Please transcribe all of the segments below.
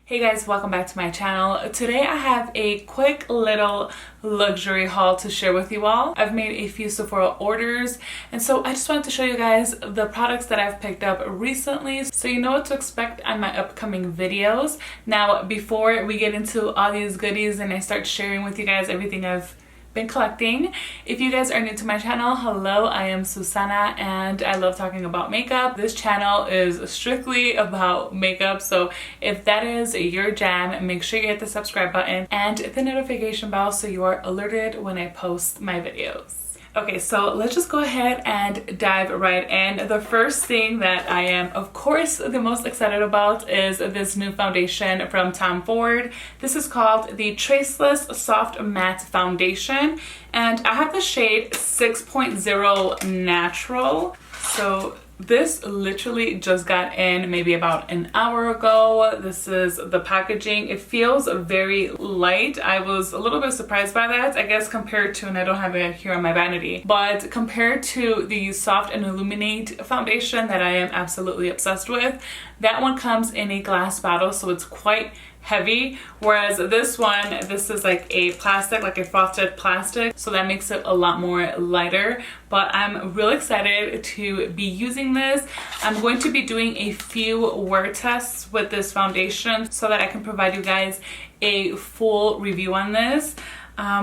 Hey guys, welcome back to my channel. Today I have a quick little luxury haul to share with you all. I've made a few Sephora orders, and so I just wanted to show you guys the products that I've picked up recently so you know what to expect on my upcoming videos. Now, before we get into all these goodies and I start sharing with you guys everything I've been collecting, if you guys are new to my channel, hello, I am Susana and I love talking about makeup. This channel is strictly about makeup, so if that is your jam, make sure you hit the subscribe button and the notification bell so you are alerted when I post my videos. Okay, so let's just go ahead and dive right in. The first thing that I am, of course, the most excited about is this new foundation from Tom Ford. This is called the Traceless Soft Matte Foundation, and I have the shade 6.0 Natural. So this literally just got in maybe about an hour ago. This is the packaging. It feels very light. I was a little bit surprised by that, I guess, compared to, and I don't have it here on my vanity, but compared to the Soft and Illuminate foundation that I am absolutely obsessed with, that one comes in a glass bottle, so it's quite heavy, whereas this one, this is like a plastic, like a frosted plastic, so that makes it a lot more lighter. But I'm really excited to be using this. I'm going to be doing a few wear tests with this foundation so that I can provide you guys a full review on this.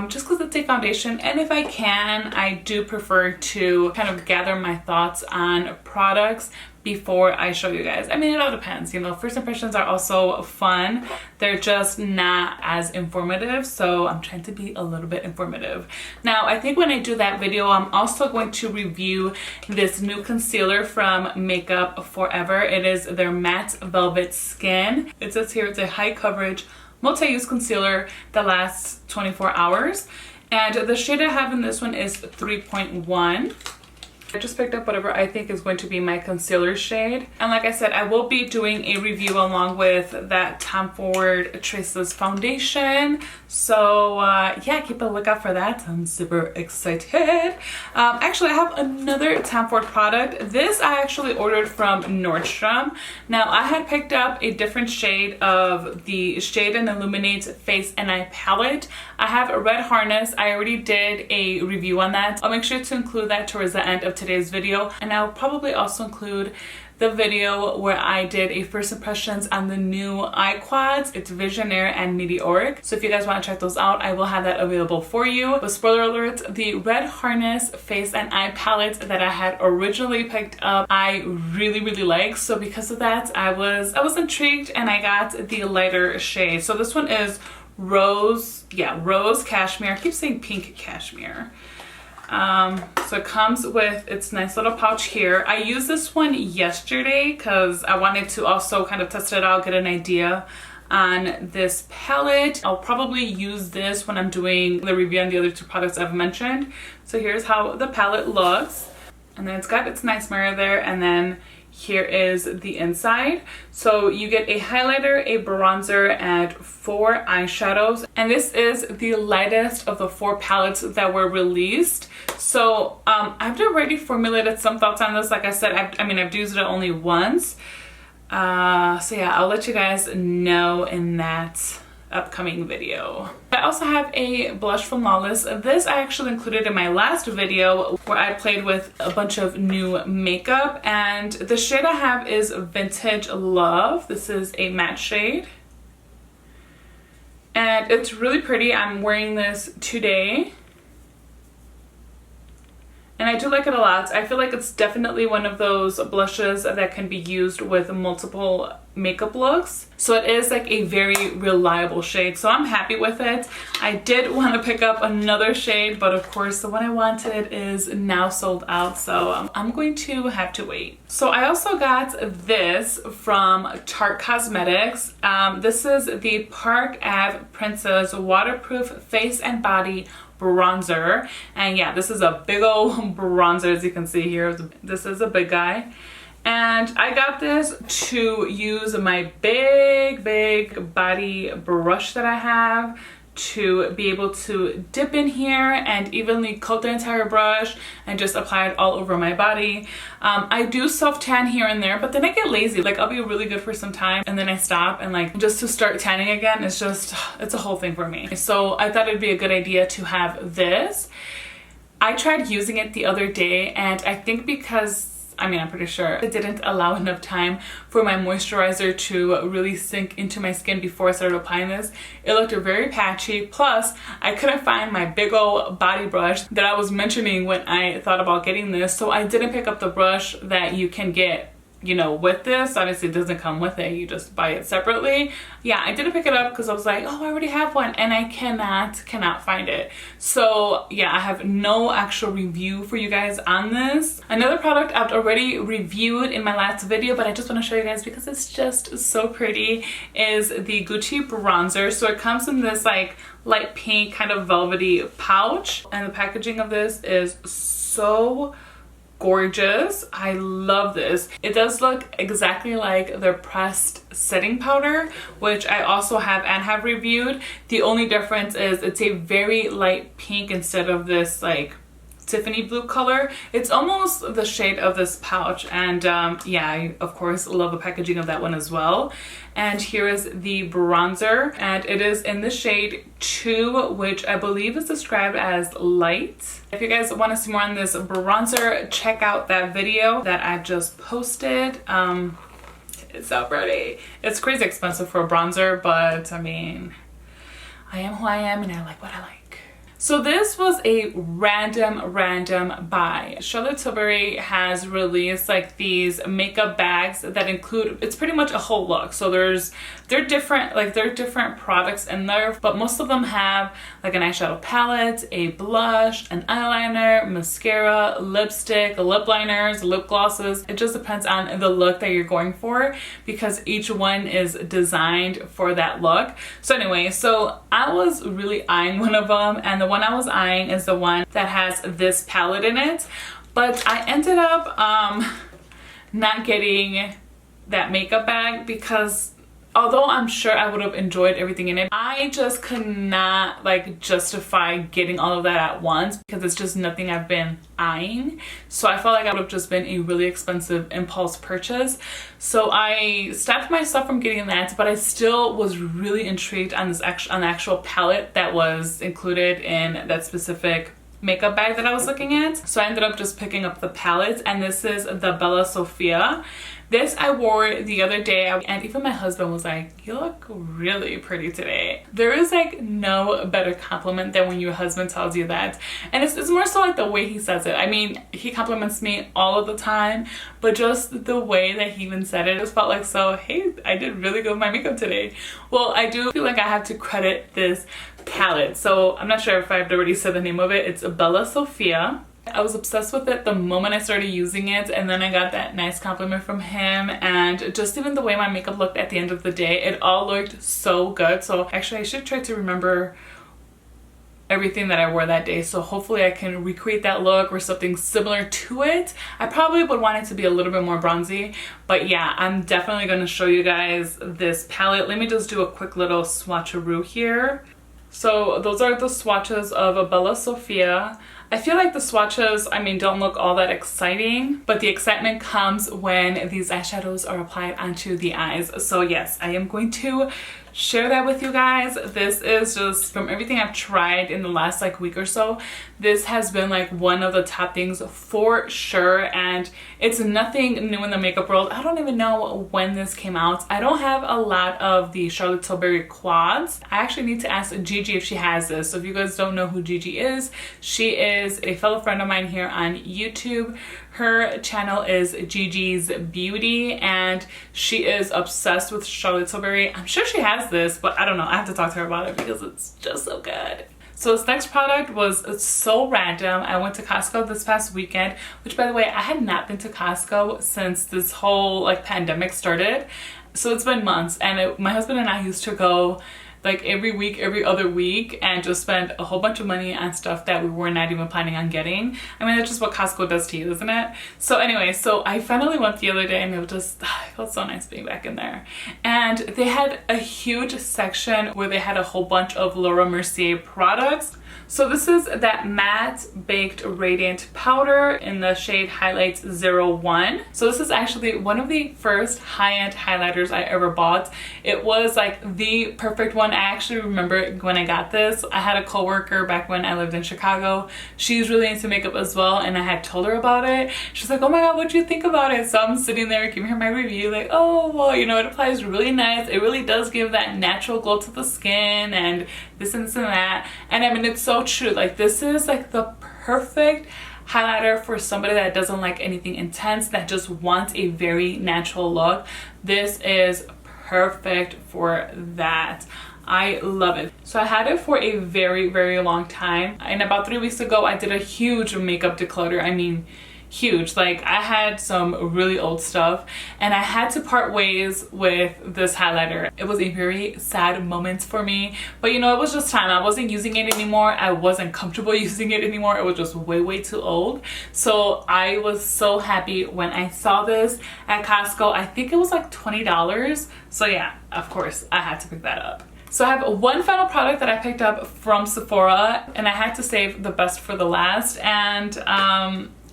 Just because it's a foundation, and if I can, I do prefer to kind of gather my thoughts on products before I show you guys. I mean, it all depends, you know, first impressions are also fun. They're just not as informative, so I'm trying to be a little bit informative. Now, I think when I do that video, I'm also going to review this new concealer from Makeup Forever. It is their Matte Velvet Skin. It says here it's a high coverage multi-use concealer that lasts 24 hours. And the shade I have in this one is 3.1. I just picked up whatever I think is going to be my concealer shade. And like I said, I will be doing a review along with that Tom Ford Traceless Foundation. So yeah, keep a lookout for that. I'm super excited. Actually, I have another Tom Ford product. This I actually ordered from Nordstrom. Now, I had picked up a different shade of the Shade and Illuminate Face and Eye Palette. I have a red harness. I already did a review on that. I'll make sure to include that towards the end of today's video, and I'll probably also include the video where I did a first impressions on the new eye quads. It's Visionaire and Meteoric. So if you guys want to check those out, I will have that available for you. But spoiler alert, the red harness face and eye palette that I had originally picked up, I really like. So because of that, I was intrigued and I got the lighter shade. So this one is Rose Cashmere. I keep saying pink cashmere. So it comes with its nice little pouch here. I used this one yesterday because I wanted to also kind of test it out, get an idea on this palette. I'll probably use this when I'm doing the review on the other two products I've mentioned. So here's how the palette looks. And then it's got its nice mirror there, and then here is the inside. So you get a highlighter, a bronzer, and 4 eyeshadows. And this is the lightest of the 4 palettes that were released. So I've already formulated some thoughts on this. Like I said, I've used it only once. So yeah, I'll let you guys know in that upcoming video. I also have a blush from Lawless. This I actually included in my last video where I played with a bunch of new makeup, and the shade I have is Vintage Love. This is a matte shade and it's really pretty. I'm wearing this today and I do like it a lot. I feel like it's definitely one of those blushes that can be used with multiple makeup looks. So it is like a very reliable shade, so I'm happy with it. I did want to pick up another shade, but of course the one I wanted is now sold out, so I'm going to have to wait. So I also got this from Tarte Cosmetics. This is the Park Ave Princess Waterproof Face and Body Bronzer, and yeah, this is a big old bronzer. As you can see here, this is a big guy. And I got this to use my big body brush that I have to be able to dip in here and evenly coat the entire brush and just apply it all over my body. I do self tan here and there, but then I get lazy. Like I'll be really good for some time and then I stop, and like just to start tanning again, it's a whole thing for me. So I thought it'd be a good idea to have this. I tried using it the other day, and I think because I'm pretty sure it didn't allow enough time for my moisturizer to really sink into my skin before I started applying this. It looked very patchy. Plus, I couldn't find my big old body brush that I was mentioning when I thought about getting this. So I didn't pick up the brush that you can get, you know, with this. Obviously it doesn't come with it, you just buy it separately. Yeah, I didn't pick it up because I was like, oh, I already have one, and I cannot find it. So yeah, I have no actual review for you guys on this. Another product I've already reviewed in my last video, but I just want to show you guys because it's just so pretty, is the Gucci bronzer. So it comes in this like light pink kind of velvety pouch, and the packaging of this is so gorgeous. I love this. It does look exactly like the pressed setting powder, which I also have reviewed. The only difference is it's a very light pink instead of this like Tiffany blue color. It's almost the shade of this pouch, and yeah, I of course love the packaging of that one as well. And here is the bronzer, and it is in the shade 2, which I believe is described as light. If you guys want to see more on this bronzer, check out that video that I just posted. It's so pretty. It's crazy expensive for a bronzer, but I mean, I am who I am and I like what I like. So this was a random buy. Charlotte Tilbury has released like these makeup bags that include, it's pretty much a whole look. So they're different products in there, but most of them have like an eyeshadow palette, a blush, an eyeliner, mascara, lipstick, lip liners, lip glosses. It just depends on the look that you're going for because each one is designed for that look. So anyway, so I was really eyeing one of them, and the one I was eyeing is the one that has this palette in it, but I ended up not getting that makeup bag because although I'm sure I would have enjoyed everything in it, I just could not like justify getting all of that at once because it's just nothing I've been eyeing. So I felt like I would have just been a really expensive impulse purchase. So I stopped myself from getting that, but I still was really intrigued on the actual palette that was included in that specific makeup bag that I was looking at. So I ended up just picking up the palette, and this is the Bella Sofia. This I wore the other day, and even my husband was like, you look really pretty today. There is like no better compliment than when your husband tells you that. And it's more so like the way he says it. I mean, he compliments me all of the time, but just the way that he even said it, just felt like, so, hey, I did really good with my makeup today. Well, I do feel like I have to credit this palette. So I'm not sure if I've already said the name of it. It's Bella Sofia. I was obsessed with it the moment I started using it, and then I got that nice compliment from him, and just even the way my makeup looked at the end of the day, it all looked so good. So actually I should try to remember everything that I wore that day, so hopefully I can recreate that look or something similar to it. I probably would want it to be a little bit more bronzy, but yeah, I'm definitely going to show you guys this palette. Let me just do a quick little swatcheroo here. So those are the swatches of Bella Sofia. I feel like the swatches, I mean, don't look all that exciting, but the excitement comes when these eyeshadows are applied onto the eyes. So yes, I am going to share that with you guys. This is just, from everything I've tried in the last like week or so, this has been like one of the top things for sure, and it's nothing new in the makeup world. I don't even know when this came out. I don't have a lot of the Charlotte Tilbury quads. I actually need to ask Gigi if she has this. So if you guys don't know who Gigi is, she is a fellow friend of mine here on YouTube. Her channel is Gigi's Beauty, and she is obsessed with Charlotte Tilbury. I'm sure she has this, but I don't know. I have to talk to her about it because it's just so good. So this next product was so random. I went to Costco this past weekend, which by the way, I had not been to Costco since this whole like pandemic started. So it's been months, and my husband and I used to go like every week, every other week, and just spend a whole bunch of money on stuff that we were not even planning on getting. I mean, that's just what Costco does to you, isn't it? So anyway, so I finally went the other day, and it felt so nice being back in there. And they had a huge section where they had a whole bunch of Laura Mercier products. So this is that matte baked radiant powder in the shade Highlights 01. So this is actually one of the first high-end highlighters I ever bought. It was like the perfect one. I actually remember when I got this, I had a coworker back when I lived in Chicago. She's really into makeup as well, and I had told her about it. She's like, oh my god, what do you think about it? So I'm sitting there giving her my review, like, oh well, you know, it applies really nice. It really does give that natural glow to the skin, and this and that. And I mean, it's so true. Like, this is like the perfect highlighter for somebody that doesn't like anything intense, that just wants a very natural look. This is perfect for that. I love it. So I had it for a very, very long time, and about 3 weeks ago I did a huge makeup declutter. I mean, huge. Like, I had some really old stuff, and I had to part ways with this highlighter. It was a very sad moment for me, but you know, it was just time. I wasn't using it anymore. I wasn't comfortable using it anymore. It was just way too old. So I was so happy when I saw this at Costco. I think it was like $20. So yeah, of course I had to pick that up. So I have one final product that I picked up from Sephora, and I had to save the best for the last. And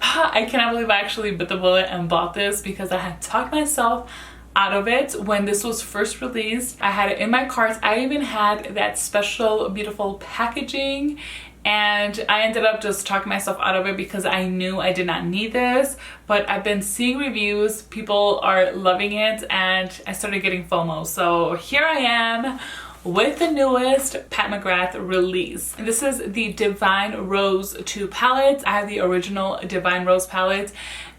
I cannot believe I actually bit the bullet and bought this, because I had talked myself out of it when this was first released. I had it in my cart. I even had that special beautiful packaging, and I ended up just talking myself out of it because I knew I did not need this. But I've been seeing reviews, people are loving it, and I started getting FOMO. So here I am with the newest Pat McGrath release. And this is the Divine Rose 2 palette. I have the original Divine Rose palette,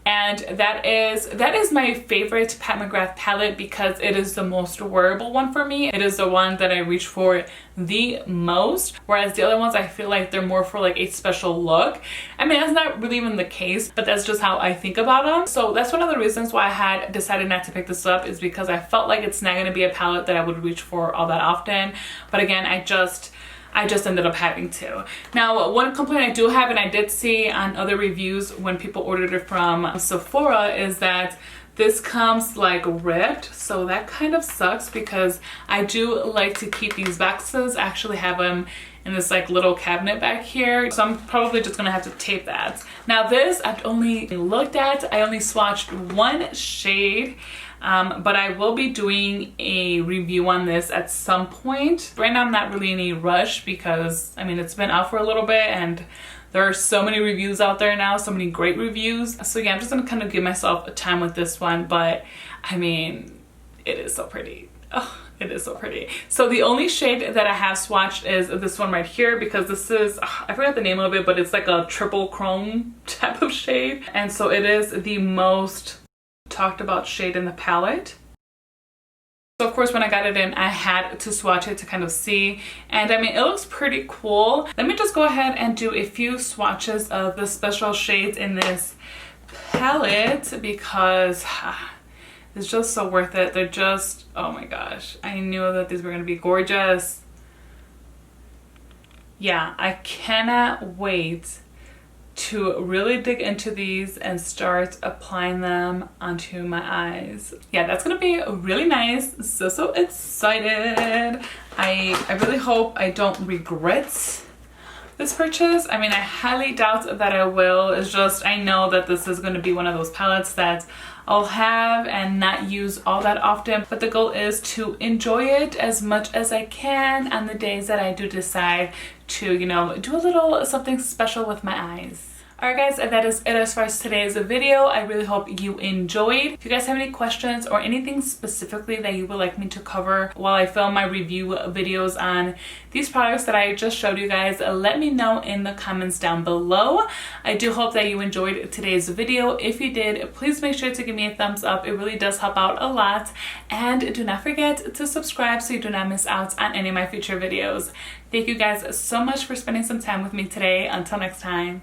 and that is my favorite Pat McGrath palette because it is the most wearable one for me. It is the one that I reach for the most, whereas the other ones I feel like they're more for like a special look. I mean, that's not really even the case, but that's just how I think about them. So that's one of the reasons why I had decided not to pick this up, is because I felt like it's not going to be a palette that I would reach for all that often. But again, I just ended up having to. Now, one complaint I do have, and I did see on other reviews when people ordered it from Sephora, is that this comes like ripped. So that kind of sucks, because I do like to keep these boxes. I actually have them in this like little cabinet back here. So I'm probably just gonna have to tape that. Now this I've only looked at. I only swatched one shade. But I will be doing a review on this at some point. Right now I'm not really in a rush, because I mean, it's been out for a little bit and there are so many reviews out there now, so many great reviews. So yeah, I'm just gonna kind of give myself a time with this one, but I mean, it is so pretty. Oh, it is so pretty. So the only shade that I have swatched is this one right here, because this is, I forgot the name of it, but it's like a triple chrome type of shade. And so it is the most talked about shade in the palette. So of course when I got it in, I had to swatch it to kind of see, and I mean, it looks pretty cool. Let me just go ahead and do a few swatches of the special shades in this palette, because it's just so worth it. They're just, oh my gosh, I knew that these were going to be gorgeous. Yeah, I cannot wait to really dig into these and start applying them onto my eyes. Yeah, that's gonna be really nice. So excited. I really hope I don't regret this purchase. I mean, I highly doubt that I will. It's just, I know that this is going to be one of those palettes that I'll have and not use all that often, but the goal is to enjoy it as much as I can on the days that I do decide to, you know, do a little something special with my eyes. Alright guys, that is it as far as today's video. I really hope you enjoyed. If you guys have any questions or anything specifically that you would like me to cover while I film my review videos on these products that I just showed you guys, let me know in the comments down below. I do hope that you enjoyed today's video. If you did, please make sure to give me a thumbs up. It really does help out a lot. And do not forget to subscribe so you do not miss out on any of my future videos. Thank you guys so much for spending some time with me today. Until next time.